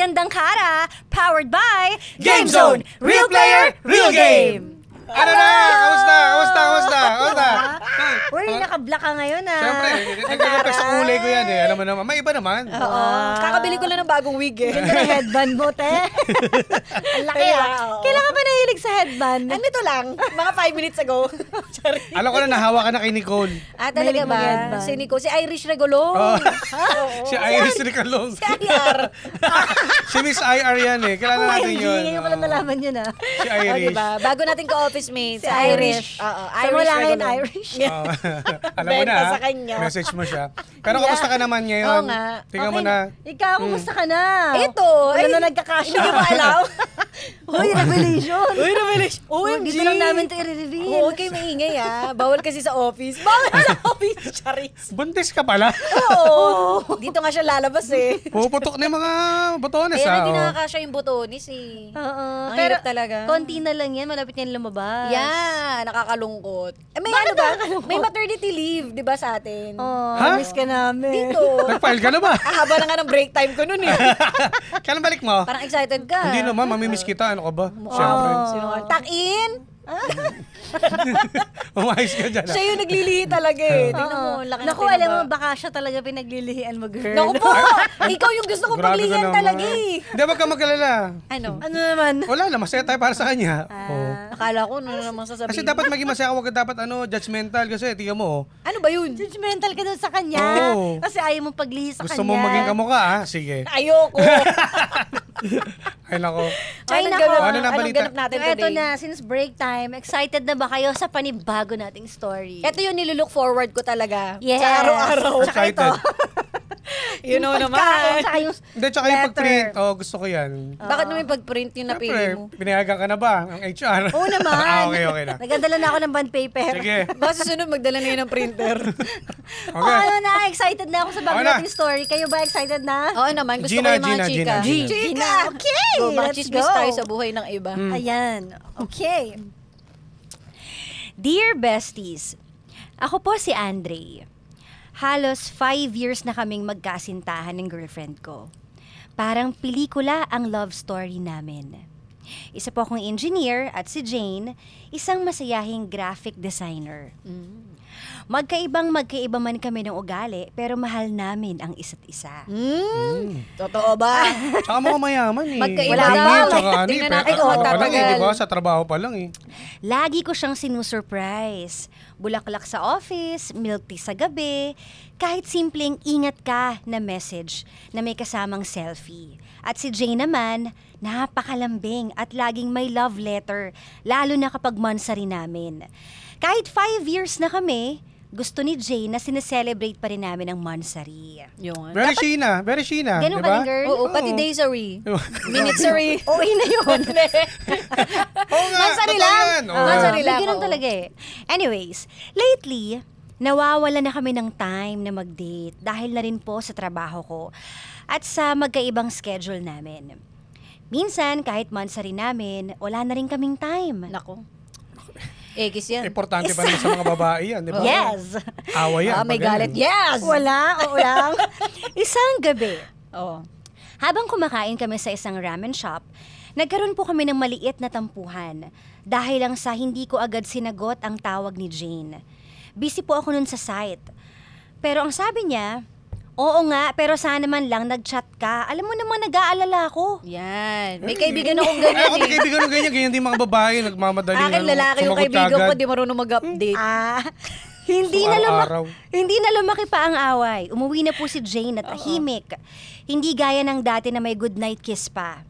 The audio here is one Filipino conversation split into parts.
Gandang Kara, powered by Game Zone! Real player, real game! Ano na? Kamusta? Uy, naka-black ka ngayon Siyempre, nagkakapes sa kulay ko yan eh. Alam mo naman, may iba naman. Oo. Kakabili ko lang ng bagong wig eh. Ganda ng headband mo, te. Ang laki Kailan ka ba nahilig sa headband? Nito lang, mga 5 minutes ago. Alam ko na, nahawa ka na kay Nicole. Talaga Mahilig ba? mag-headband. Si Nico, si Irish Regulong. Si Iris Ricalong. Si IR. Si Miss IR yan eh. Kilala natin yun. Ngayon pala nalaman yun Si Irish. Diba? Bago natin ka-office mate. Si Irish. Oo, So, wala ngayon Regulong. Irish. Alam mo na, Benta sa kanya. message mo siya. Pero kamusta ka naman ngayon? Oo nga. Tingnan mo na. Ikaw, kumusta ka na? Ito. Wala na nagkakasya. Hindi ko ba alam? Uy, revelation. Uy, revelation. OMG. Dito lang namin ito i-reveal. Oo, huwag kayo maingay Bawal kasi sa office. Bawal sa office, Charis. Buntis ka pala. Oo. Dito nga siya lalabas eh. Puputok na yung mga botones Kaya hindi oh. nakakasya yung butonis eh. Oo. Ang Pero, hirap talaga. konti na lang yan. Malapit yan lumabas. Yeah, nakakalungkot. May Bakit ano ba? nakakalungkot? May maternity leave, 'di ba sa atin? Oh, Ha? miss ka namin. Dito. Nag-file ka na ba? Haba na nga ng break time ko noon eh. Kailan balik mo? Parang excited ka. Hindi naman, mamimiss kita. Ano ka ba? Siyempre. Sino ka? Tuck in? Umayos ka dyan. Siya yung naglilihi talaga eh. Tingnan mo, laki ng Naku, alam mo, tinaba. baka siya talaga pinaglilihian mo, girl. Naku po! Ikaw yung gusto ko Grabe ka paglihan naman. talaga eh. Hindi, wag ka magkalala. Ano? Ano naman? Wala na, masaya tayo para sa kanya. Oo. Akala ko, ano naman sasabihin? Kasi dapat maging masaya ka, wag ka dapat judgmental. Kasi tingnan mo, Ano ba yun? Judgmental ka dun sa kanya. Oo. Kasi ayaw mong paglihi sa gusto kanya. mo maging kamukha Sige. Ayoko. Ay nako. Ay, Anong nako. ganap- Ano na anong balita? ganap natin So, eto today? na, since break time, excited na ba kayo sa panibago nating story? Ito yung nilulook forward ko talaga. Yes. Sa araw-araw. Tsaka ito. You know Yung naman. pagkain, tsaka yung Hindi, tsaka yung letter. pag-print. Gusto ko yan. Bakit naman pag-print yung napili Siyempre, mo? pinayagan ka na ba ang HR? Oo naman. okay na. Nagdala na ako ng bond paper. Sige. Baka susunod magdala na yun ng printer. Okay. Ano na, excited na ako sa bago Okay na. nating story. Kayo ba excited na? Oo naman, gusto Gina, ko yung mga Gina, chika. Gina. Gina. Okay, Go, let's chismis go. tayo sa buhay ng iba. Ayan. Okay. Dear besties, ako po si Andre. Halos 5 years na kaming magkasintahan ng girlfriend ko. Parang pelikula ang love story namin. Isa po akong engineer at si Jane, isang masayahing graphic designer. Magkaiba man kami ng ugali, pero mahal namin ang isa't isa. Totoo ba? Tsaka mga mayaman eh. Magkaiba Wala daw. nga, tsaka Tingnan pero- natin kung pa lang magtatagal. eh, diba? Sa trabaho pa lang eh. Lagi ko siyang sinusurprise. Bulaklak sa office, milk tea sa gabi, kahit simpleng ingat ka na message na may kasamang selfie. At si Jane naman, napakalambing at laging may love letter, lalo na kapag mansari namin. Kahit 5 years na kami, gusto ni Jane na sineselebrate pa rin namin ang mansari. Yun. Very Sheena. Very Sheena. Ganun diba? ka rin, girl? Oo, pati Oo. daysary. Minutesary. Okay na yun. Oo nga, Mansari totoo lang. yan. Oo. Mansari lang, May ganun oo. talaga eh. Anyways, lately, nawawala na kami ng time na mag-date dahil na rin po sa trabaho ko at sa magkaibang schedule namin. Minsan, kahit mansari namin, wala na rin kaming time. Nako. Egis yan. Importante pa naman sa mga babae yan, di ba? Yes! Awa yan. May pag galit. ganun. Yes! Wala, oo lang. Isang gabi, Oo. habang kumakain kami sa isang ramen shop, nagkaroon po kami ng maliit na tampuhan dahil lang sa hindi ko agad sinagot ang tawag ni Jane. Busy po ako nun sa site. Pero ang sabi niya, oo nga, pero sana man lang nag-chat ka. Alam mo naman, nag-aalala ko. Yan. May kaibigan akong Ay, ganyan ako may eh. kaibigan ng ganyan din mga babae, nagmamadaling Akin lalaki yung sumagot kaibigan ko, kagad. di marunong mag-update. Araw-araw. Hindi na lumaki pa ang away. Umuwi na po si Jane at tahimik. Hindi gaya ng dati na may goodnight kiss pa.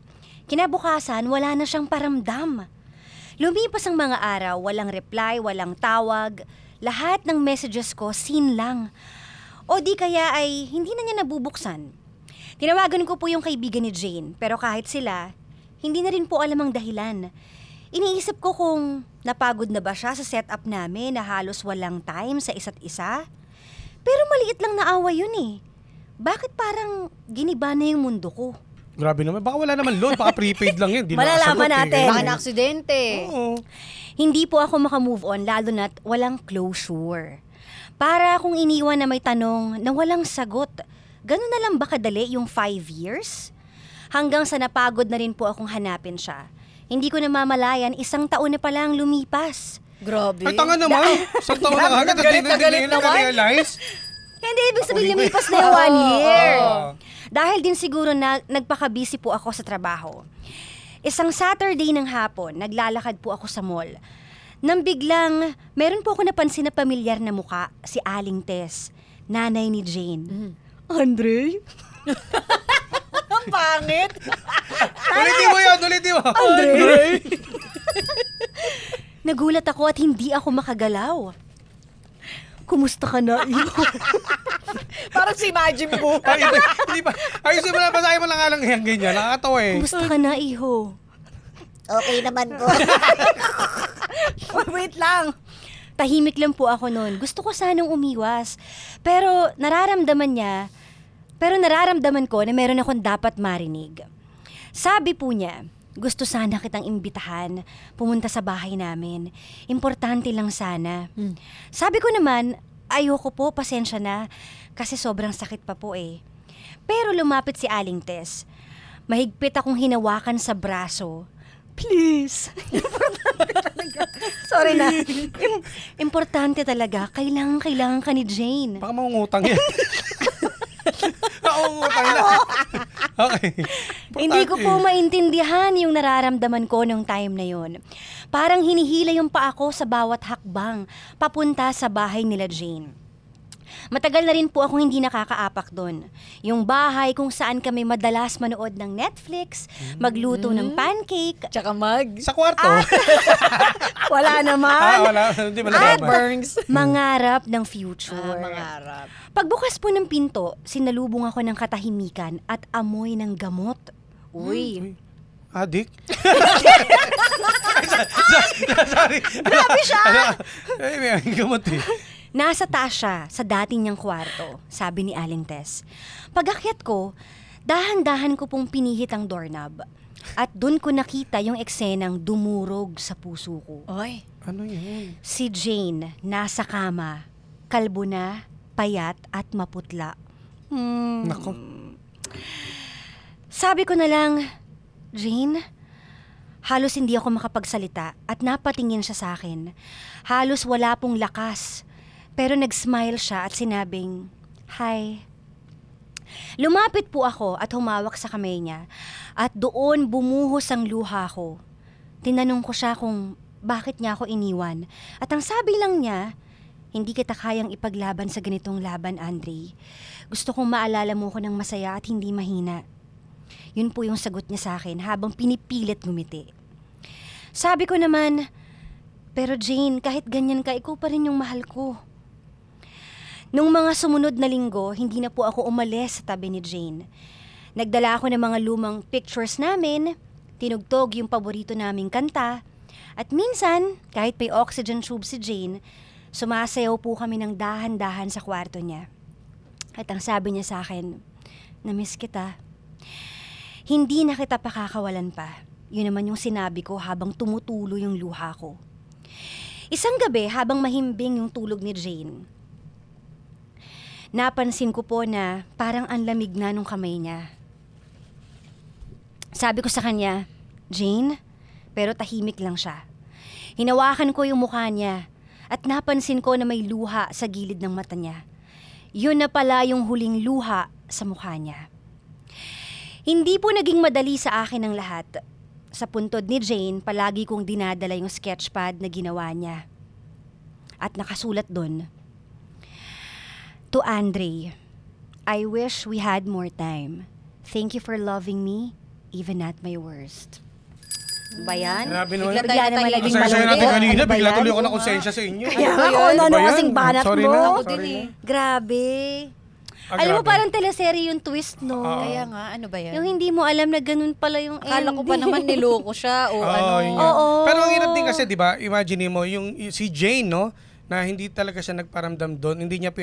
Kinabukasan, wala na siyang paramdam. Lumipas ang mga araw, walang reply, walang tawag. Lahat ng messages ko, seen lang. O di kaya ay hindi na niya nabubuksan. Tinawagan ko po yung kaibigan ni Jane, pero kahit sila, hindi na rin po alam ang dahilan. Iniisip ko kung napagod na ba siya sa setup namin na halos walang time sa isa't isa. Pero maliit lang na away yun eh. Bakit parang giniba na yung mundo ko? Grabe naman. Baka wala naman load. Baka prepaid lang yun. Di Malalaman nakasagot natin. ganun Baka eh. na-aksidente. Oo. Hindi po ako makamove on lalo na't walang closure. Para akong iniwan na may tanong na walang sagot. Ganun na lang ba kadali yung 5 years? Hanggang sa napagod na rin po akong hanapin siya. Hindi ko namamalayan, 1 taon na palang lumipas. Grabe. Ay, tanga naman. Isang taon na agad. Galit na galit naman. Na-realize. Hindi ibig sabihin lumipas na yung 1 year. Oo. Dahil din siguro na nagpaka-busy po ako sa trabaho. Isang Saturday ng hapon, naglalakad po ako sa mall. Nang biglang, meron po ako napansin na pamilyar na muka, si Aling Tess, nanay ni Jane. Andre? Ang pangit. Ulitin mo yun, ulitin mo. Andre? Nagulat ako at hindi ako makagalaw. Kumusta ka na, iho? Parang si Majin Buu. Ay, hindi pa. Ayusin mo na, basahin mo lang nga lang yan, ganyan. Nakakatawa eh. Kumusta ka na, iho? Okay naman ko. Wait lang. Tahimik lang po ako noon. Gusto ko sanang umiwas. Pero nararamdaman ko na meron akong dapat marinig. Sabi po niya, gusto sana kitang imbitahan, pumunta sa bahay namin. Importante lang sana. Sabi ko naman, ayoko po, pasensya na, kasi sobrang sakit pa po eh. Pero lumapit si Aling Tess. Mahigpit akong hinawakan sa braso. Please. Importante talaga. Sorry na. Importante talaga. Kailangan ka ni Jane. Baka mangungutang yan. Mangungutang lang. Okay. Hindi ko po maintindihan yung nararamdaman ko nung time na yun. Parang hinihila yung paa ko sa bawat hakbang papunta sa bahay nila Jane. Matagal na rin po akong hindi nakakaapak doon. Yung bahay kung saan kami madalas manood ng Netflix, magluto ng pancake. Tsaka mag. Sa kwarto. Wala naman. Wala. Hindi mo nalaman. Burns. Mangarap ng future. Mangarap. Pagbukas po ng pinto, sinalubong ako ng katahimikan at amoy ng gamot. Uy. Adik? Sorry. Grabe siya! Ay, may gamot eh. Nasa taas siya sa dati niyang kwarto, sabi ni Aling Tess. Pag-akyat ko, dahan-dahan ko pong pinihit ang doorknob. At dun ko nakita yung eksenang dumurog sa puso ko. Oy. Ano yun? Si Jane nasa kama, kalbo na, payat at maputla. Nako. Sabi ko na lang, Jane, halos hindi ako makapagsalita at napatingin siya sa akin. Halos wala pong lakas. Pero nag-smile siya at sinabing, "Hi." Lumapit po ako at humawak sa kamay niya at doon bumuhos ang luha ko. Tinanong ko siya kung bakit niya ako iniwan at ang sabi lang niya, "Hindi kita kayang ipaglaban sa ganitong laban, Andre. Gusto kong maalala mo ko ng masaya at hindi mahina." Yun po yung sagot niya sa akin habang pinipilit ngumiti. Sabi ko naman, "Pero Jane, kahit ganyan ka, ikaw pa rin yung mahal ko." Nung mga sumunod na linggo, hindi na po ako umalis sa tabi ni Jane. Nagdala ako ng mga lumang pictures namin, tinugtog yung paborito naming kanta, at minsan, kahit may oxygen tube si Jane, sumasayaw po kami ng dahan-dahan sa kwarto niya. At ang sabi niya sa akin, "Na-miss kita. Hindi na kita pakakawalan pa." Yun naman yung sinabi ko habang tumutulo yung luha ko. Isang gabi habang mahimbing yung tulog ni Jane, napansin ko po na parang ang lamig na nung kamay niya. Sabi ko sa kanya, "Jane?" Pero tahimik lang siya. Hinawakan ko yung mukha niya at napansin ko na may luha sa gilid ng mata niya. Yun na pala yung huling luha sa mukha niya. Hindi po naging madali sa akin ang lahat. Sa puntod ni Jane, palagi kong dinadala yung sketchpad na ginawa niya. At nakasulat doon, "To Andre, I wish we had more time. Thank you for loving me, even at my worst." Ba yan? Grabe naman. Bigla Bigla tayo naman natahimik. naging Pasensya malungkot. natin kanina. Ano ba Bigla yan? tuloy ako ng konsensya sa inyo. Kaya Ano ba ako, yan? ano Ano ba kasing yan? banat Sorry mo? na. Ako Sorry din eh. na. Grabe. Ah, Alam mo, grabe. parang teleserye yung twist, no? Kaya nga, ano ba yan? Yung hindi mo alam na ganun pala yung Akala ko pa ending. naman niloko siya o ano. Yun nga. Oo. Pero ang hirap din kasi, di ba, imagine mo, si Jane, no, na hindi talaga siya nagparamdam doon, hindi niya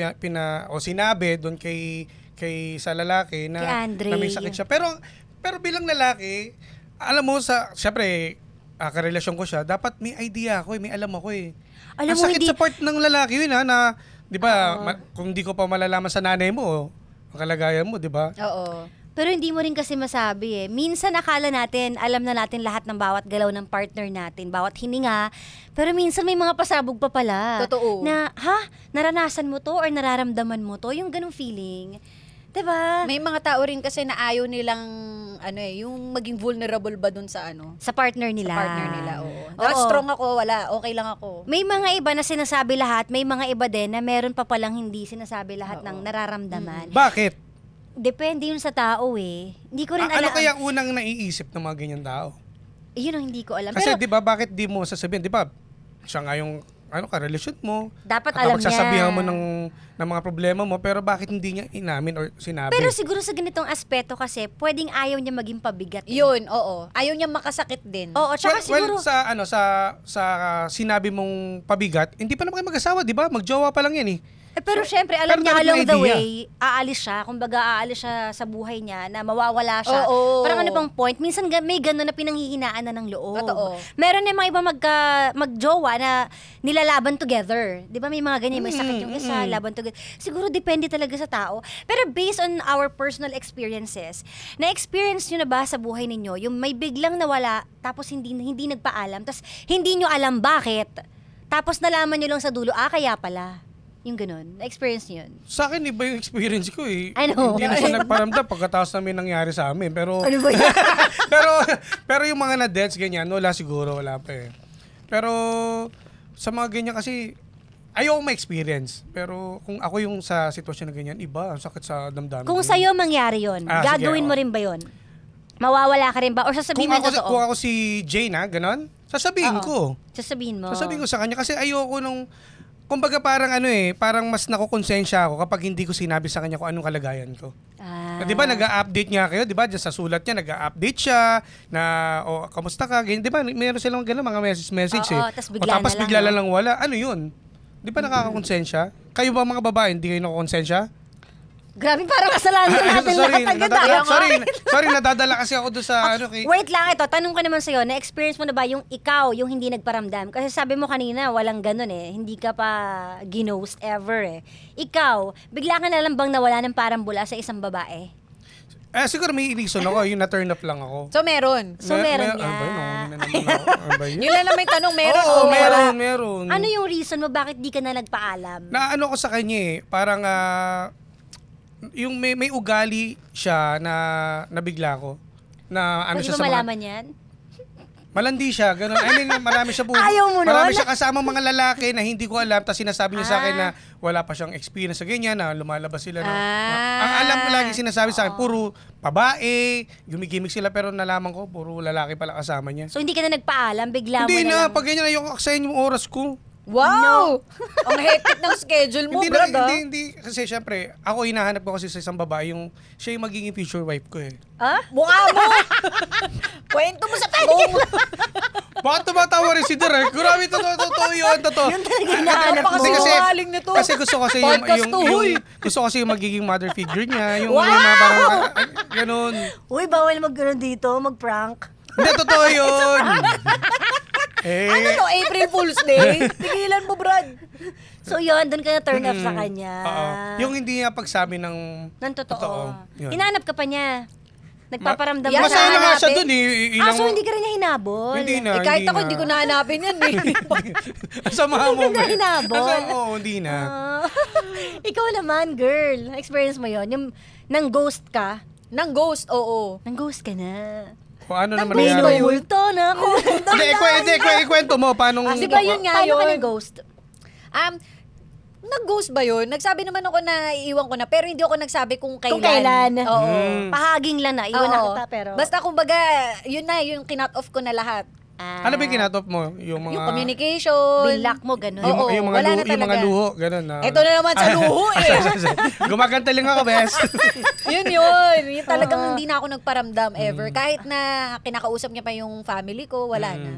sinabi doon kay sa lalaki na, Kay Andre. na may sakit siya. Pero bilang lalaki, alam mo, syempre, karelasyon ko siya, dapat may idea ako, may alam ako eh. Alam Ang mo, sakit hindi- sa part ng lalaki yun na, di ba, kung di ko pa malalaman sa nanay mo, ang kalagayan mo, di ba? Oo. Pero hindi mo rin kasi masabi eh. Minsan akala natin, alam na natin lahat ng bawat galaw ng partner natin, bawat hininga. Pero minsan may mga pasabog pa pala. Totoo. Na, naranasan mo to or nararamdaman mo to? Yung ganung feeling. Diba? May mga tao rin kasi na ayaw nilang, yung maging vulnerable ba dun sa Sa partner nila. Sa partner nila, oo. Oo. Strong ako, wala, okay lang ako. May mga iba na sinasabi lahat, may mga iba din na meron pa palang hindi sinasabi lahat ng nararamdaman. Bakit? Depende yun sa tao eh. Hindi ko rin Ano alam. kaya unang naiisip ng mga ganyan tao? Yun ang hindi ko alam. Kasi Pero 'di ba bakit di mo sasabihin, 'di ba? Siya nga yung karelasyon mo. dapat alam niya. Sasabihan mo ng mga problema mo, pero bakit hindi niya inamin or sinabi? Pero siguro sa ganitong aspeto kasi, pwedeng ayaw niya maging pabigat. Yun, oo. Ayaw niya makasakit din. Oo, tsaka siguro... sa sinabi mong pabigat, hindi pa naman kayo mag-asawa, 'di ba? Magjowa pa lang 'yan eh. Pero syempre, alam pero niya dapat along may the idea. way, aalis siya. Kumbaga, aalis siya sa buhay niya na mawawala siya. Oo. Parang ano bang point? Minsan may gano'n na pinanghihinaan na ng loob. Totoo. Meron na mga iba magjowa na nilalaban together. Di ba may mga ganyan, may sakit yung isa, laban together. Siguro depende talaga sa tao. Pero based on our personal experiences, na-experience nyo na ba sa buhay ninyo, yung may biglang nawala, tapos hindi nagpaalam, tapos hindi nyo alam bakit, tapos nalaman nyo lang sa dulo, kaya pala. Yung ganun. Na-experience nyo yun. Sa akin, iba yung experience ko eh. Ano? Hindi na siya nagparamdam pagkatapos na may nangyari sa amin. Pero, Ano ba yan? pero yung mga na-deaths, ganyan, wala siguro, wala pa eh. Pero, sa mga ganyan kasi, ayoko ma-experience. Pero kung ako yung sa sitwasyon na ganyan, iba, ang sakit sa damdamin. Kung sa'yo mangyari yun, gagawin sige, mo rin ba yun? Mawawala ka rin ba? Or sasabihin mo totoo? Kung ako si Jane, ganon, sasabihin ko. Sasabihin mo. Sasabihin ko sa kanya kasi ayoko nung, kumbaga parang parang mas nakukonsensya ako kapag hindi ko sinabi sa kanya kung anong kalagayan ko. Di ba nag-a-update nga kayo, di ba? Sa sulat niya, nag-a-update siya na, kamusta ka? Ganyan, di ba? Meron silang gano'n, mga message Oo, eh. tas bigla Tapos na lang, bigla no? lang wala. Ano yun? Di ba nakakakonsensya? Kayo ba mga babae, hindi kayo nakakonsensya? Grabe, parang kasalanan natin lahat agad. Sorry, nadadala kasi ako doon sa Wait lang, ito. Tanong ko naman sa'yo, na-experience mo na ba yung ikaw, yung hindi nagparamdam? Kasi sabi mo kanina, walang ganun eh. Hindi ka pa ginost ever eh. Ikaw, bigla ka na lang bang nawala ng parambula sa isang babae? Siguro may reason ako, yung na-turn up lang ako. So, meron. So, meron Ano yan. ba yun? Nangunguna naman ako. Ano ba yun? Yun lang naman yung tanong, meron Oo, o wala? meron. Ano yung reason mo bakit di ka na nagpaalam? Na ano ko sa kanya eh, parang yung may ugali siya na nabigla ko. Na ano Pwede siya ba sa malaman yan? malandi siya, ganun. I mean, marami siya Ayaw mo nun? marami siya kasama mga lalaki na hindi ko alam, tapos sinasabi niya sa akin na Ah. wala pa siyang experience sa ganyan, na lumalabas sila. Ah. Ang alam ko lagi sinasabi sa akin, puro babae, gumigimik sila, pero nalaman ko, puro lalaki pala kasama niya. So, hindi ka na nagpaalam, bigla Hindi mo na na, lang. pag ganyan, ayoko aksayin yung oras ko. Wow! Ang hectic ng schedule mo, Hindi, brad, hindi, kasi syempre, ako hinahanap ko kasi sa isang babae, siya yung magiging future wife ko eh. Mukha mo! Kwento mo sa tabong! Bakit tumatawa rin si Direk? Grabe, totoo yun, totoo. Yun talaga hinahanap mo. Napakasuwaling nito. Kasi gusto ko kasi Podcast to, huy. gusto ko kasi yung magiging mother figure niya, yung Wow! mga parang ganun. Uy, bawal mag-gano'n dito, mag-prank. Hindi, totoo yun. Ano to, April Fool's Day? Tigilan mo, Brad. So, yun, doon ka na turn off sa kanya. Oo. Yung hindi niya pagsabi ng Nang totoo. Yun. Hinanap ka pa niya. Nagpaparamdam Yan, ka Masaya na nga siya hanapin. dun eh. So hindi ka rin niya hinabol? Hindi na. Kahit ako, hindi ko nahanapin yan eh. Sama mo. Hindi ka na hinabol? Oo, hindi na. Ah. Ikaw naman, girl. Experience mo yon, yung nang ghost ka. Nang ghost, oo. Nang ghost ka na. O ano naman May nangyari? multo na ako. Hindi, ikwento mo. Paano? Di ba yun nga Paano ka yun? ng ghost? Nag-ghost ba yun? Nagsabi naman ako na iiwan ko na, pero hindi ako nagsabi kung kailan. Kung kailan. Oo. Pahaging lang na. Iwan na Oo. kita, pero... Basta kumbaga, yun na, yung kinut off ko na lahat. Ano ba yung kinatop mo? Yung mga... Yung communication. Binlock mo, gano'n. Oo. yung mga wala na yung mga talaga. luho, ganun. Ito na naman sa luho eh. Gumaganta lang ako, bes. Yun. Yung talagang hindi na ako nagparamdam ever. Kahit na kinakausap niya pa yung family ko, wala na.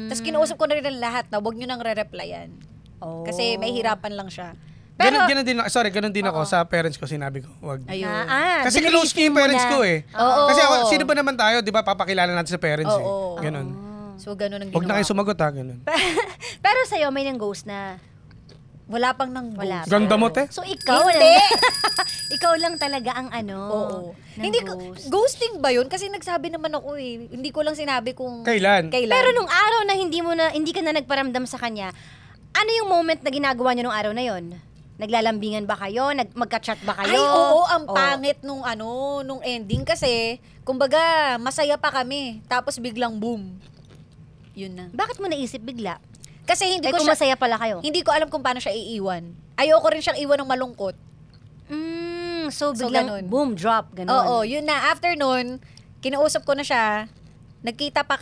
Tapos kinausap ko na rin ang lahat na huwag nyo nang re-replyan. Oh. Kasi may hirapan lang siya. Ganun din ako sa parents ko, sinabi ko. Wag. Ayun. Kasi close ko yung parents ko eh. Oo. Kasi ako, sino ba naman tayo, di ba, papakilala natin sa parents eh. Oo. Ganun. So, ganun ang Huwag na ginawa kayo sumagot ha, ganun. Pero sa'yo, may nang ghost na. Wala pang nang ghost. Ganda mo, te. So ikaw Hindi. ikaw lang talaga ang ano. Oo. ng Hindi ghost. ghosting ba yun? Kasi nagsabi naman ako eh. Hindi ko lang sinabi kung Kailan? Pero nung araw na hindi ka na nagparamdam sa kanya, ano yung moment na ginagawa niyo nung araw na yon? Naglalambingan ba kayo? Magka-chat ba kayo? Ay, oo, ang Oo. pangit nung ending kasi, kumbaga, masaya pa kami. Tapos biglang boom. Yun na. Bakit mo naisip bigla? Kasi hindi ko Kung siya, masaya pala kayo. hindi ko alam kung paano siya iiwan. Ayoko rin siyang iwan ng malungkot. So So, biglang ganun. boom, drop, ganun. Oo, yun na. After nun, kinausap ko na siya. Nagkita pa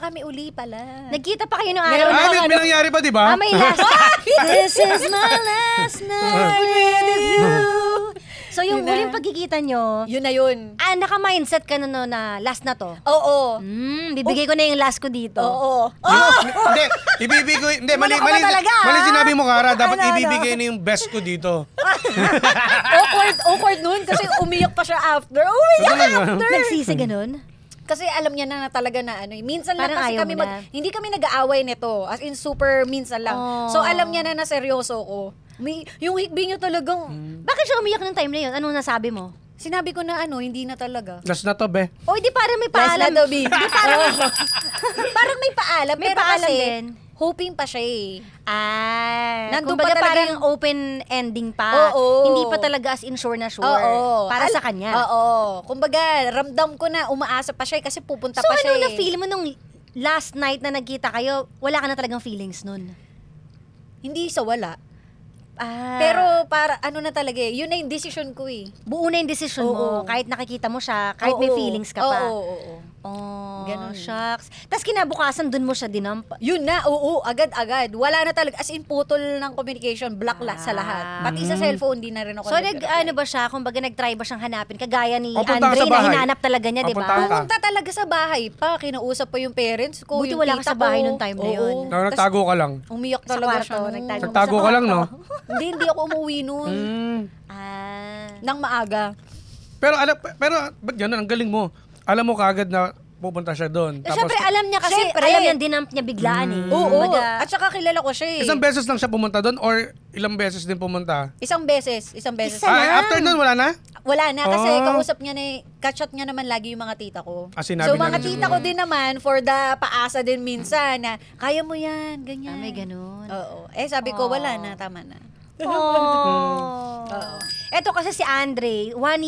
kami uli pala. Nagkita pa kayo nung araw Meron na. May nangyari pa, di ba? May last. This is my last night with you. So yung Yun na. huling pagkikita nyo, Yun na yun. naka-mindset ka na last na to. Oo. Bibigay ko na yung last ko dito. Oo. Hindi, ibibigay, hindi, mali Ano ka ba talaga, mali ha? sinabi mo, Kara, dapat Ano? ibibigay na yung best ko dito. Awkward nun kasi umiyak pa siya after. Umiyak Talaga? after. Nagsisi ganun? Kasi alam niya na talaga na ano, minsan lang Parang kasi ayaw kami mo na. hindi kami nag-aaway nito. As in super minsan lang. Oh. So alam niya na seryoso ko. Yung hikbi niya talagang Bakit siya umiyak ng time na yun? Anong nasabi mo? sinabi ko na hindi na talaga. Last na to, be. O, di parang may Last paalam. na daw, B. Parang may paalam. May pero paalam kasi, din. hoping pa siya eh. Nandun Kumbaga pa talaga parang yung- open ending pa. Oo. Hindi pa talaga as in sure na sure. Oo. Para sa kanya. Oo. Kumbaga, ramdam ko na umaasa pa siya kasi pupunta So pa siya ano eh. na-feel mo nung last night na nagkita kayo, wala ka na talagang feelings nun? Hindi sa wala. Ah, Pero para ano na talaga eh. Yun na yung decision ko eh. buo na yung decision mo. Oo. Kahit nakikita mo siya, kahit may Oo. feelings ka pa. Oo. Oh, Ganun. shucks. Tapos kinabukasan dun mo siya dinamp. Yun na, oo, agad-agad. Wala na talaga, as in putol ng communication, block sa lahat. Pati sa cellphone, di na rin ako So ano ba siya, kumbaga nag-try ba siyang hanapin, kagaya ni O, punta ka Andre sa na bahay. hinanap talaga niya, di O, punta ba? ka. Pumunta talaga sa bahay pa, kinausap pa yung parents ko, Buti yung wala ka tita sa bahay ko. nung time na yun. Oo. Nagtago ka lang. Umiyak Sa talaga kwarto, siya. nun. Nagtago ka lang, no? Hindi ako umuwi nun. Nang maaga. Pero ba't ganun? Ang galing mo. Alam mo kaagad na pupunta siya doon. Siyempre, alam niya kasi, Siyempre. alam niya dinamp niya biglaan eh. Oo, Kumbaga, at saka kilala ko siya eh. Isang beses lang siya pumunta doon or ilang beses din pumunta? Isang beses. Isa lang. After nun, wala na? Wala na kasi Oh. kausap niya na, kachat niya naman lagi yung mga tita ko. Sinabi So na mga rin tita ko din naman for the paasa din minsan na kaya mo yan, ganyan. may ganun. Oo. Sabi ko wala na, tama na. Oh. Oo. Eto kasi si Andre, one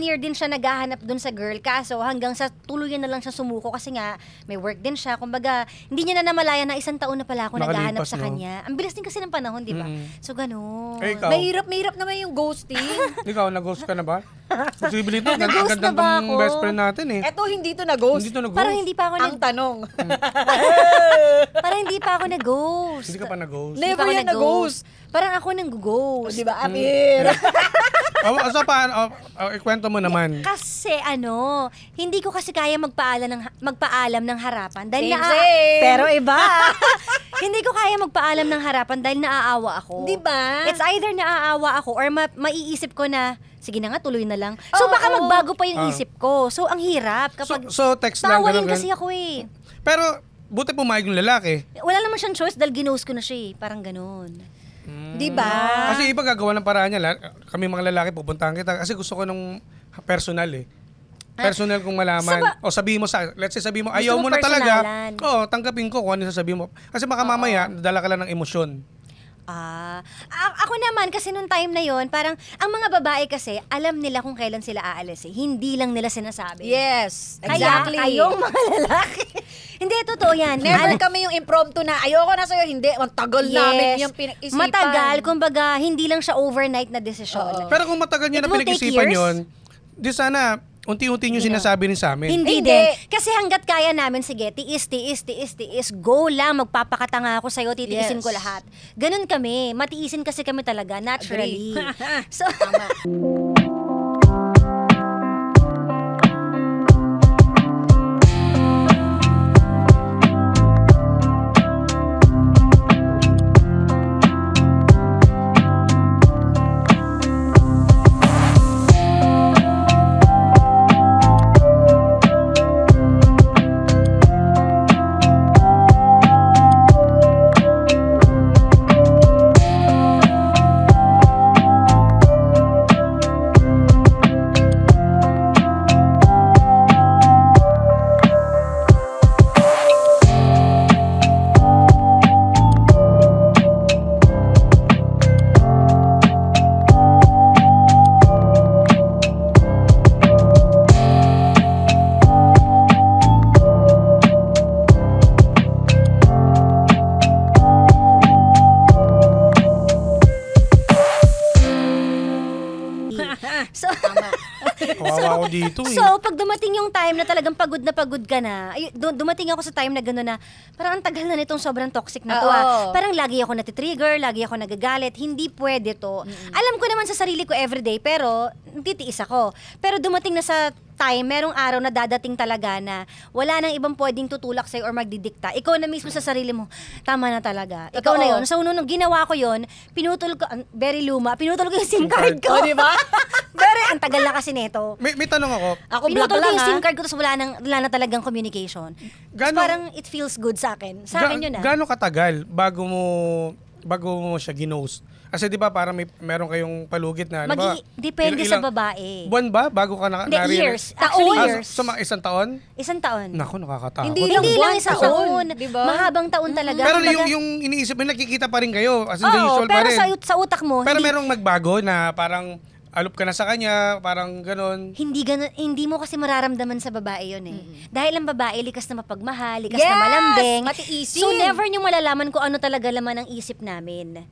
year din siya naghahanap dun sa girl. Kaso hanggang sa tuluyan na lang siya sumuko kasi nga may work din siya. Kumbaga, hindi niya na namalayan na 1 taon na pala ako naghahanap Nakalipas, sa no? kanya. Ang bilis din kasi ng panahon, di ba? Mm. So, ganun. Eh, ikaw? Mahirap naman yung ghosting. Ikaw, nag-ghost ka na ba? Posible ito. Nag-ghost na ba Ganda ako? ng best friend natin eh. Eto, hindi to na-ghost. Hindi to nag-ghost. Parang hindi pa ako Ang tanong. parang hindi pa ako nag-ghost. Hindi ka pa nag-ghost. Hindi pa Never ako yan nag-ghost. Parang ako nang-ghost. Di ba, Amir? So, paano? Ikwento mo naman. Kasi hindi ko kasi kaya magpaalam ng harapan dahil Same. pero iba. Hindi ko kaya magpaalam ng harapan dahil naaawa ako. Di ba? It's either naaawa ako or maiisip ko na sige na nga tuloy na lang. So Oo. baka magbago pa yung Ah. isip ko. So ang hirap kapag So, text lang. tawain ganun, kasi ganun. ako eh. Pero, buti pumayag yung lalaki. Wala naman siyang choice dahil ginost ko na siya eh. Parang ganun. Di ba? Kasi iba gagawa ng paraan niya. Kami mga lalaki, pupuntahan kita. Kasi gusto ko nung personal eh. Personal kung malaman. O sabihin mo let's say sabihin mo, Gusto ayaw mo mo na talaga. personalan. Oo, tanggapin ko kung ano yung sasabihin mo. Kasi baka mamaya, nadala ka lang ng emosyon. Ako naman kasi nung time na yon, parang ang mga babae kasi alam nila kung kailan sila aalis eh. Hindi lang nila sinasabi. Yes, Kaya exactly. kayong mga lalaki. Hindi, totoo yan. Never kami yung impromptu na ayoko na sa'yo, hindi. Ang tagal namin yung pinag-isipan. Matagal, kumbaga, hindi lang siya overnight na desisyon. Pero kung matagal niyo It na will take pinag-isipan years. yun, di sana, unti-unti niyo sinasabi rin sa amin. Hindi Hindi. din. Kasi hanggat kaya namin, sige, tiis, go lang, magpapakatanga ako sa'yo, titiisin Yes. ko lahat. Ganun kami. Matiisin kasi kami talaga, naturally. So, ako dito eh. So, pag dumating yung time na talagang pagod ka na, dumating ako sa time na gano'n na, parang ang tagal na nitong sobrang toxic na to Parang lagi ako natitrigger, lagi ako nagagalit, hindi pwede to. Alam ko naman sa sarili ko everyday, pero titiis ako. Pero dumating na sa time, merong araw na dadating talaga na wala nang ibang pwedeng tutulak sa'yo or magdidikta. Ikaw na mismo sa sarili mo, tama na talaga. Ikaw na yun. So, nung ginawa ko yun, pinutol ko, very luma, pinutol ko yung SIM card ko. Di ba? Ang tagal na kasi neto. May tanong ako. Ako Pinutol ko lang yung SIM card ko, tapos wala na talagang communication. Tapos parang it feels good sa akin. Sa akin yun Gaano katagal bago mo siya ginost? Kasi di ba parang meron kayong palugit na, di ba? Depende sa babae. Buwan ba bago ka Hindi, years. Actually, years. So, isang taon? Isang taon. Naku, nakakatakot. Hindi Hindi lang buwan, isang taon. taon. Diba? Mahabang taon talaga. Pero Kumbaga, yung iniisip mo, nakikita pa rin kayo. As in the oo, usual pa pero rin. sa utak mo, Pero hindi, merong magbago na parang alop ka na sa kanya, parang ganon. hindi mo kasi mararamdaman sa babae yun eh. Dahil ang babae, likas na mapagmahal, likas na malambing. matiisin. So never nyo malalaman kung ano talaga laman ng isip namin.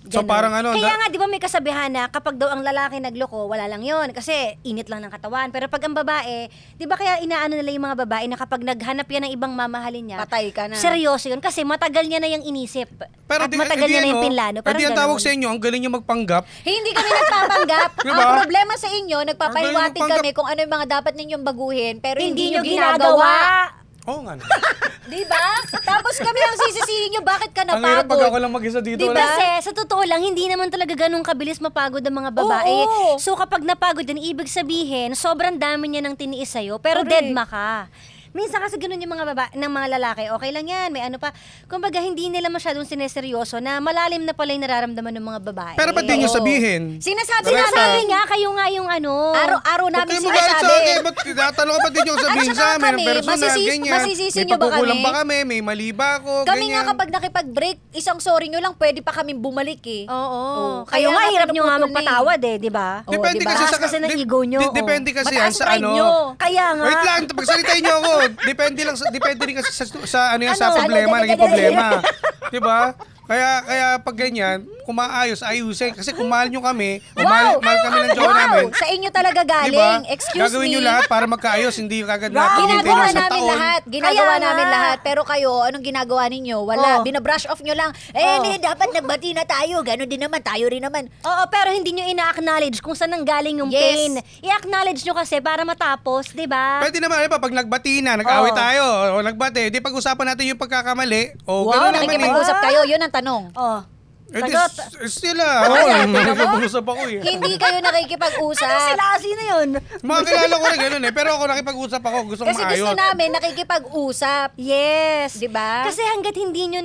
So Ganon. parang ano, Kaya nga, di ba may kasabihan na kapag daw ang lalaki nagloko, wala lang yon kasi init lang ng katawan. Pero pag ang babae, di ba kaya inaano nila yung mga babae na kapag naghanap yan ng ibang mamahalin niya, Patay ka na. seryoso yun kasi matagal niya na yung inisip. pero at matagal niya na yung pinlano. Pwede ang tawag ganon. sa inyo, ang galing nyo magpanggap. Hindi kami nagpapanggap. Diba? Ang problema sa inyo, nagpapahiwatig Ang galing kami kung ano yung mga dapat ninyong baguhin, pero hindi Hindi nyo nyo ginagawa. Oo nga. No. Di ba? Tapos kami ang sisisihin nyo, bakit ka Ang hirap pag ako napagod? lang mag-isa dito. Diba? Kasi sa totoo lang, hindi naman talaga ganun kabilis mapagod ang mga babae. Oo. So kapag napagod din, ibig sabihin, sobrang dami niya ng tiniis sa'yo, pero Correct. deadma ka. Minsan kasi ganun yung mga babae, ng mga lalaki, okay lang yan, may ano pa. Kumbaga, hindi nila masyadong sineseryoso na malalim na pala yung nararamdaman ng mga babae. Pero ba't di nyo Oo. sabihin? Sinasabi Correct. Sinasabi namin, nga, kayo nga yung ano. araw-araw Huwag namin kayo magalit sa sinasabi. akin. Ba't tinatanong ka ba't di nyo sabihin At sa saka amin? kami, Personal, ganyan. masisisi May nyo ba pagkukulang kami? ba kami? May mali ba ako? Kami ganyan. nga kapag nakipag-break, isang sorry nyo lang, pwede pa kaming bumalik eh. Oo. Oo. Kayo Kaya nga, nga hirap nyo nga pinuputol na magpatawad di ba? Oo, Depende diba? kasi sa... Taas kasi ng ego nyo, oo. Depende kasi yan Mataas sa pride ano. nyo. Kaya nga. Wait lang, pagsalitain niyo ako. Depende rin kasi sa ano yan, sa Ano? problema, Ano? naging problema. 'Di ba? Kaya pag ganyan, kung maayos, ayusin. Kasi kung mahal nyo kami, o mahal kami ng jowa namin, Sa inyo talaga galing. diba? Excuse Gagawin me. nyo lahat para magkaayos, hindi kagad Wow. natin Ginagawa sa namin taon. lahat. Ginagawa Kaya namin nga. lahat. Pero kayo, anong ginagawa ninyo? Wala. Oh. Binabrush off nyo lang. Hindi, dapat nagbati na tayo. Ganon din naman. Tayo rin naman. Oo, pero hindi nyo ina-acknowledge kung saan nanggaling yung Yes. pain. I-acknowledge nyo kasi para matapos, di ba? Pwede naman, diba, pag nagbati na, nag-away Oo. tayo, o nagbati, di pag-usapan natin yung pagkakamali, o Wow, gano'n naman eh. nakikipag-usap kayo. Yun ang tanong. Oh. Eh, Sagot. sila. Oo, nakikipag-usap ako eh. Hindi kayo nakikipag-usap. Sila, sino yun? Mga kilala ko rin gano'n eh. Pero ako nakipag-usap ako, gusto ko Kasi gusto maayos. namin nakikipag-usap. Yes. Di ba? Kasi hanggat hindi nyo